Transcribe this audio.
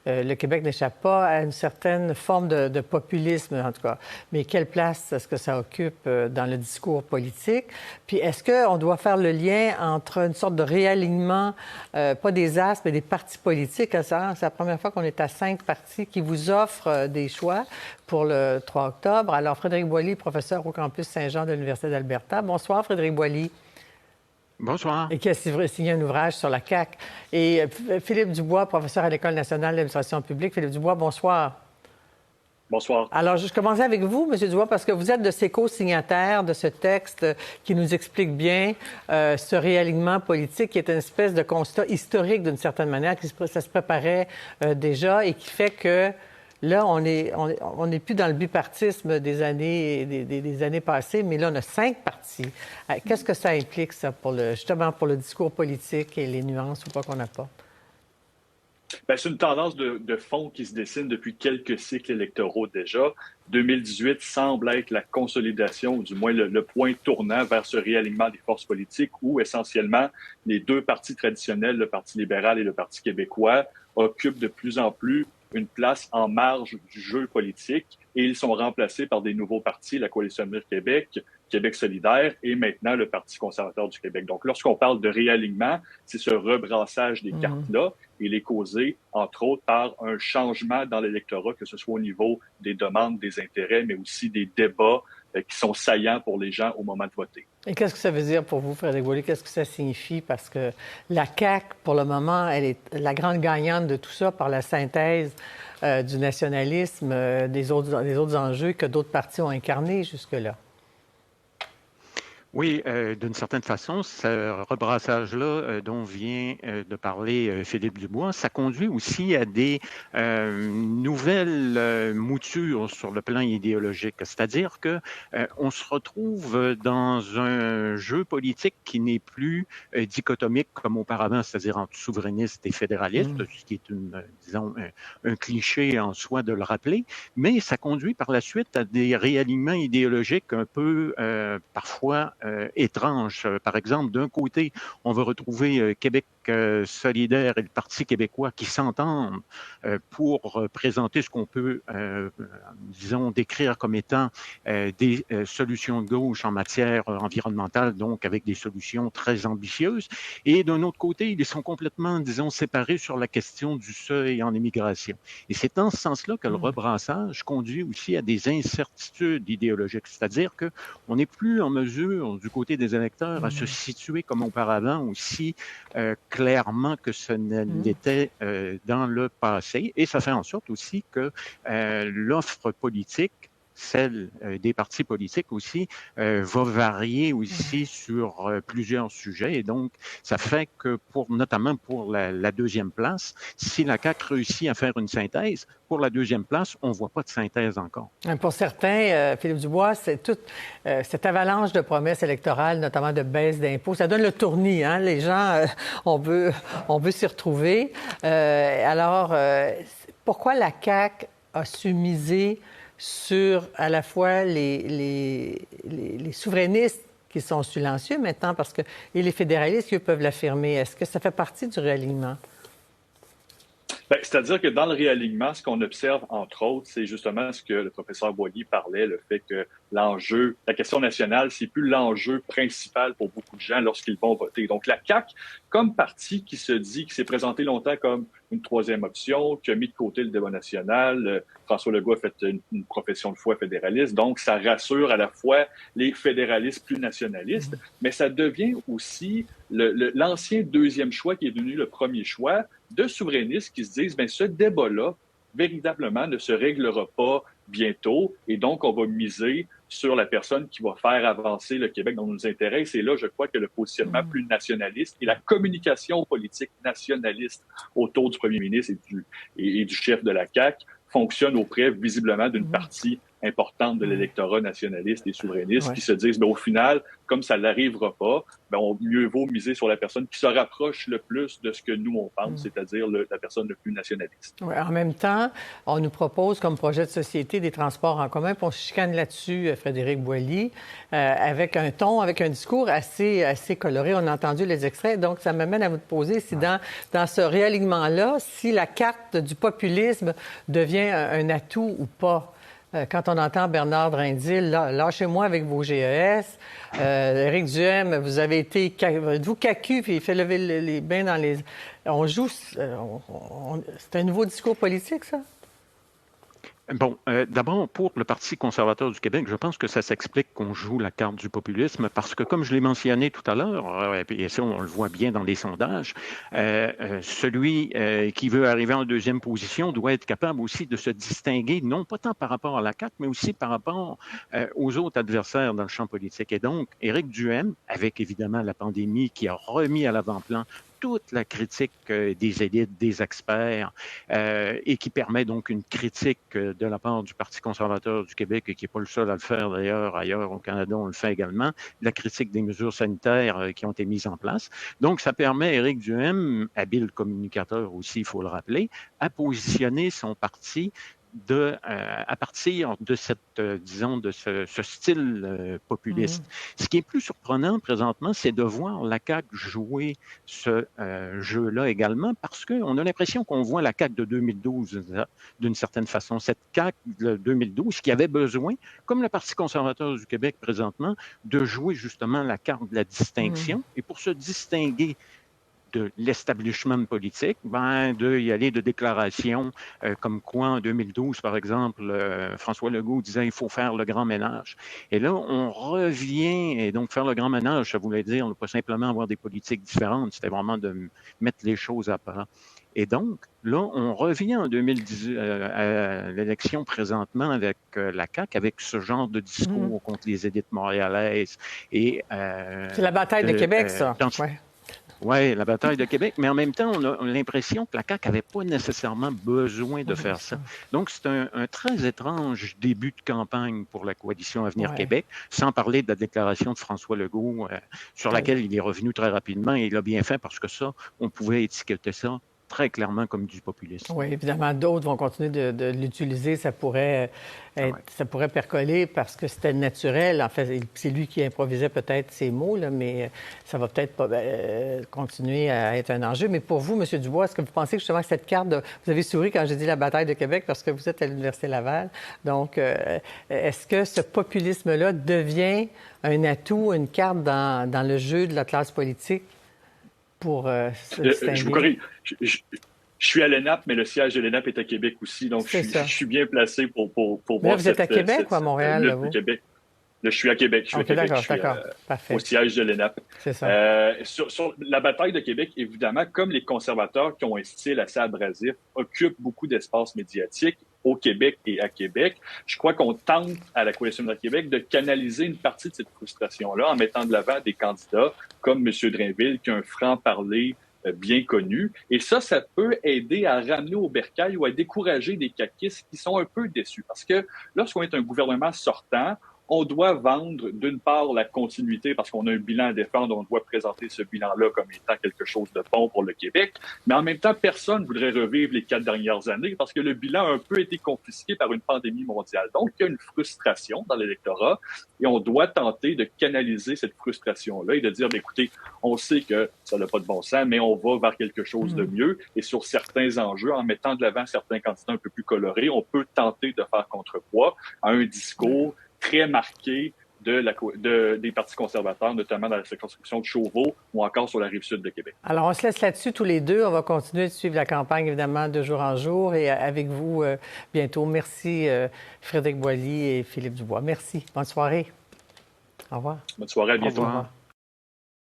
Le Québec n'échappe pas à une certaine forme de populisme, en tout cas. Mais quelle place est-ce que ça occupe dans le discours politique? Puis est-ce qu'on doit faire le lien entre une sorte de réalignement, pas des astres, mais des partis politiques? C'est la première fois qu'on est à 5 partis qui vous offrent des choix pour le 3 octobre. Alors, Frédéric Boily, professeur au campus Saint-Jean de l'Université d'Alberta. Bonsoir, Frédéric Boily. Bonsoir. Et qui a signé un ouvrage sur la CAQ. Et Philippe Dubois, professeur à l'École nationale d'administration publique. Philippe Dubois, bonsoir. Bonsoir. Alors, je commençais avec vous, M. Dubois, parce que vous êtes de ces co-signataires de ce texte qui nous explique bien ce réalignement politique qui est une espèce de constat historique, d'une certaine manière, ça se préparait déjà et qui fait que là, on n'est plus dans le bipartisme des années passées, mais là, on a 5 partis. Qu'est-ce que ça implique, ça, justement pour le discours politique et les nuances ou pas qu'on apporte? Bien, c'est une tendance de fond qui se dessine depuis quelques cycles électoraux déjà. 2018 semble être la consolidation, ou du moins le point tournant vers ce réalignement des forces politiques où, essentiellement, les 2 partis traditionnels, le Parti libéral et le Parti québécois, occupent de plus en plus une place en marge du jeu politique et ils sont remplacés par des nouveaux partis, la Coalition Avenir Québec, Québec solidaire et maintenant le Parti conservateur du Québec. Donc, lorsqu'on parle de réalignement, c'est ce rebrassage des cartes-là. Il est causé, entre autres, par un changement dans l'électorat, que ce soit au niveau des demandes, des intérêts, mais aussi des débats qui sont saillants pour les gens au moment de voter. Et qu'est-ce que ça veut dire pour vous, Frédéric Boily? Qu'est-ce que ça signifie? Parce que la CAQ, pour le moment, elle est la grande gagnante de tout ça par la synthèse du nationalisme, des autres enjeux que d'autres partis ont incarnés jusque-là. Oui, d'une certaine façon, ce rebrassage-là dont vient de parler Philippe Dubois, ça conduit aussi à des nouvelles moutures sur le plan idéologique. C'est-à-dire que on se retrouve dans un jeu politique qui n'est plus dichotomique comme auparavant, c'est-à-dire entre souverainistes et fédéralistes, ce qui est disons, un cliché en soi de le rappeler, mais ça conduit par la suite à des réalignements idéologiques un peu parfois étranges. Par exemple, d'un côté, on va retrouver Québec solidaire et le Parti québécois qui s'entendent pour présenter ce qu'on peut, disons, décrire comme étant des solutions de gauche en matière environnementale, donc avec des solutions très ambitieuses. Et d'un autre côté, ils sont complètement, disons, séparés sur la question du seuil en immigration. Et c'est dans ce sens-là que le rebrassage conduit aussi à des incertitudes idéologiques, c'est-à-dire qu'on n'est plus en mesure, du côté des électeurs, à se situer comme auparavant aussi clairement que ce n'était dans le passé. Et ça fait en sorte aussi que l'offre politique, celle des partis politiques aussi, va varier aussi sur plusieurs sujets. Et donc, ça fait que notamment pour la deuxième place, si la CAQ réussit à faire une synthèse, pour la deuxième place, on ne voit pas de synthèse encore. Pour certains, Philippe Dubois, c'est toute cette avalanche de promesses électorales, notamment de baisse d'impôts. Ça donne le tournis, hein? Les gens, on veut s'y retrouver. Alors, pourquoi la CAQ a su miser sur à la fois les souverainistes qui sont silencieux maintenant, et les fédéralistes qui peuvent l'affirmer? Est-ce que ça fait partie du réalignement? Bien, c'est-à-dire que dans le réalignement, ce qu'on observe, entre autres, c'est justement ce que le professeur Boily parlait, le fait que la question nationale, c'est plus l'enjeu principal pour beaucoup de gens lorsqu'ils vont voter. Donc, la CAQ, comme parti qui s'est présenté longtemps comme une troisième option, qui a mis de côté le débat national, François Legault a fait une profession de foi fédéraliste, donc ça rassure à la fois les fédéralistes plus nationalistes, mais ça devient aussi l'ancien deuxième choix qui est devenu le premier choix de souverainistes qui se disent, bien, ce débat-là, véritablement, ne se réglera pas bientôt, et donc on va miser sur la personne qui va faire avancer le Québec dont nous intéresse. Et là, je crois que le positionnement plus nationaliste et la communication politique nationaliste autour du premier ministre et du chef de la CAQ fonctionne auprès, visiblement, d'une partie importante de l'électorat nationaliste et souverainiste qui se disent, au final, comme ça n'arrivera pas, mieux vaut miser sur la personne qui se rapproche le plus de ce que nous, on pense, c'est-à-dire la personne le plus nationaliste. Ouais, en même temps, on nous propose comme projet de société des transports en commun, puis on se chicane là-dessus, Frédéric Boily, avec un ton, avec un discours assez coloré. On a entendu les extraits, donc ça m'amène à vous poser si dans ce réalignement-là, si la carte du populisme devient un atout ou pas. Quand on entend Bernard Drinville, lâchez-moi avec vos GES. Éric Duhem, vous avez été... Êtes-vous cacu, puis il fait lever les bains dans les... On joue... C'est un nouveau discours politique, ça? Bon, d'abord, pour le Parti conservateur du Québec, je pense que ça s'explique qu'on joue la carte du populisme parce que, comme je l'ai mentionné tout à l'heure, et ça, on le voit bien dans les sondages, celui qui veut arriver en deuxième position doit être capable aussi de se distinguer, non pas tant par rapport à la carte, mais aussi par rapport aux autres adversaires dans le champ politique. Et donc, Éric Duhem, avec évidemment la pandémie qui a remis à l'avant-plan toute la critique des élites, des experts, et qui permet donc une critique de la part du Parti conservateur du Québec, et qui n'est pas le seul à le faire d'ailleurs, ailleurs au Canada, on le fait également, la critique des mesures sanitaires qui ont été mises en place. Donc, ça permet à Éric Duhem, habile communicateur aussi, il faut le rappeler, à positionner son parti à partir de disons, de ce style populiste. Ce qui est plus surprenant présentement, c'est de voir la CAQ jouer ce jeu-là également, parce qu'on a l'impression qu'on voit la CAQ de 2012 d'une certaine façon. Cette CAQ de 2012 qui avait besoin, comme le Parti conservateur du Québec présentement, de jouer justement la carte de la distinction. Et pour se distinguer de l'establishment politique, d'y aller de déclarations comme quoi en 2012, par exemple, François Legault disait il faut faire le grand ménage. Et là, on revient, et donc faire le grand ménage, ça voulait dire pas simplement avoir des politiques différentes, c'était vraiment de mettre les choses à plat. Et donc, là, on revient en 2018 à l'élection présentement avec la CAQ, avec ce genre de discours contre les élites montréalaises. C'est la bataille de Québec, ça. Oui, la bataille de Québec, mais en même temps, on a l'impression que la CAQ n'avait pas nécessairement besoin de faire ça. Donc, c'est un très étrange début de campagne pour la coalition Avenir Québec, sans parler de la déclaration de François Legault, sur laquelle il est revenu très rapidement, et il a bien fait parce que ça, on pouvait étiqueter ça très clairement comme du populisme. Oui, évidemment, d'autres vont continuer de l'utiliser. Ça pourrait percoler parce que c'était naturel. En fait, c'est lui qui improvisait peut-être ces mots, là, mais ça va peut-être pas continuer à être un enjeu. Mais pour vous, M. Dubois, est-ce que vous pensez justement que cette carte vous avez souri quand j'ai dit la bataille de Québec parce que vous êtes à l'Université Laval. Donc, est-ce que ce populisme-là devient un atout, une carte dans le jeu de la classe politique pour se distinguer? Je vous corrige. Je suis à l'ENAP, mais le siège de l'ENAP est à Québec aussi, donc je suis bien placé pour voir. Là, vous êtes à Québec ou à Montréal, là, vous? Québec. Là, je suis à Québec. Je suis à Québec. D'accord. Parfait. Au siège de l'ENAP. C'est ça. Sur la bataille de Québec, évidemment, comme les conservateurs qui ont un style assez abrasif occupent beaucoup d'espace médiatique au Québec et à Québec, je crois qu'on tente à la Coalition de Québec de canaliser une partie de cette frustration-là en mettant de l'avant des candidats comme M. Drainville, qui a un franc-parler bien connu. Et ça peut aider à ramener au bercail ou à décourager des caquistes qui sont un peu déçus. Parce que lorsqu'on est un gouvernement sortant, on doit vendre, d'une part, la continuité parce qu'on a un bilan à défendre, on doit présenter ce bilan-là comme étant quelque chose de bon pour le Québec. Mais en même temps, personne ne voudrait revivre les 4 dernières années parce que le bilan a un peu été confisqué par une pandémie mondiale. Donc, il y a une frustration dans l'électorat et on doit tenter de canaliser cette frustration-là et de dire, écoutez, on sait que ça n'a pas de bon sens, mais on va vers quelque chose de mieux. Et sur certains enjeux, en mettant de l'avant certains candidats un peu plus colorés, on peut tenter de faire contrepoids à un discours très marqué des partis conservateurs, notamment dans la circonscription de Chauveau ou encore sur la Rive-Sud de Québec. Alors, on se laisse là-dessus tous les deux. On va continuer de suivre la campagne, évidemment, de jour en jour et avec vous bientôt. Merci, Frédéric Boily et Philippe Dubois. Merci. Bonne soirée. Au revoir. Bonne soirée, à bientôt. Au revoir.